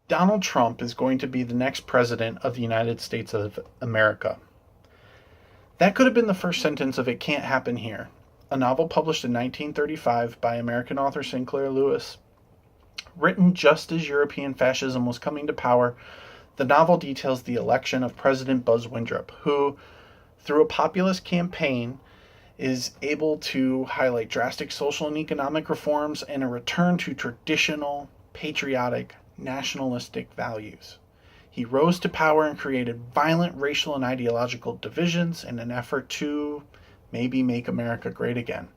Donald Trump is going to be the next president of the United States of America. That could have been the first sentence of It Can't Happen Here, a novel published in 1935 by American author Sinclair Lewis. Written just as European fascism was coming to power, the novel details the election of President Buzz Windrop, who, through a populist campaign, is able to highlight drastic social and economic reforms and a return to traditional, patriotic, nationalistic values. He rose to power and created violent racial and ideological divisions in an effort to maybe make America great again.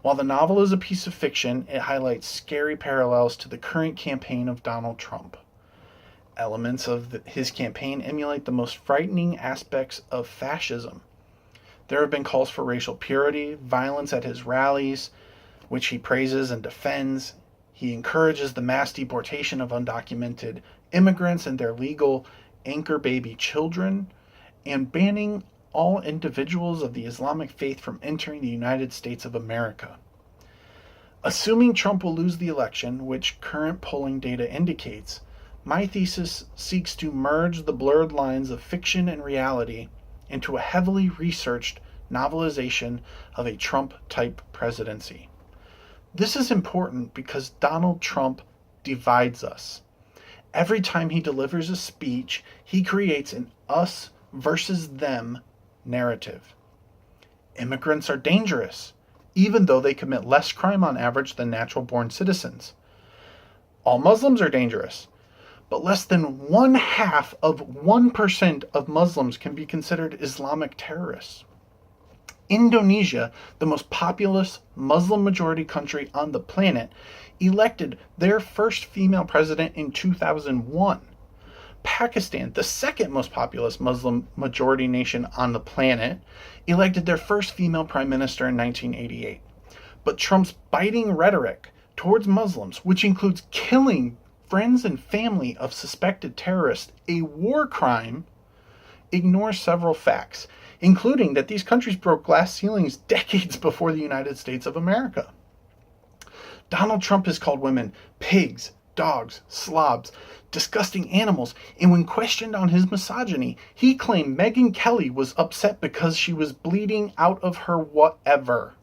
While the novel is a piece of fiction, it highlights scary parallels to the current campaign of Donald Trump. Elements of his campaign emulate the most frightening aspects of fascism. There have been calls for racial purity, violence at his rallies, which he praises and defends. He encourages the mass deportation of undocumented immigrants and their legal anchor baby children, and banning all individuals of the Islamic faith from entering the United States of America. Assuming Trump will lose the election, which current polling data indicates, my thesis seeks to merge the blurred lines of fiction and reality into a heavily researched novelization of a Trump-type presidency. This is important because Donald Trump divides us. Every time he delivers a speech, he creates an us versus them narrative. Immigrants are dangerous, even though they commit less crime on average than natural-born citizens. All Muslims are dangerous, but less than 1/2% of Muslims can be considered Islamic terrorists. Indonesia, the most populous Muslim-majority country on the planet, elected their first female president in 2001. Pakistan, the second most populous Muslim-majority nation on the planet, elected their first female prime minister in 1988. But Trump's biting rhetoric towards Muslims, which includes killing friends and family of suspected terrorists, a war crime, ignores several facts, including that these countries broke glass ceilings decades before the United States of America. Donald Trump has called women pigs, dogs, slobs, disgusting animals, and when questioned on his misogyny, he claimed Megyn Kelly was upset because she was bleeding out of her whatever.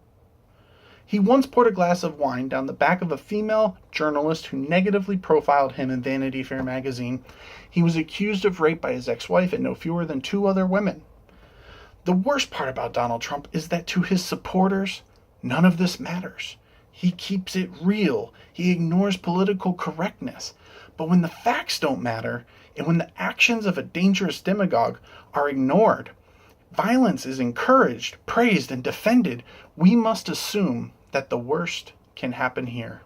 He once poured a glass of wine down the back of a female journalist who negatively profiled him in Vanity Fair magazine. He was accused of rape by his ex-wife and no fewer than 2 other women. The worst part about Donald Trump is that to his supporters, none of this matters. He keeps it real. He ignores political correctness. But when the facts don't matter, and when the actions of a dangerous demagogue are ignored, violence is encouraged, praised, and defended, we must assume that the worst can happen here.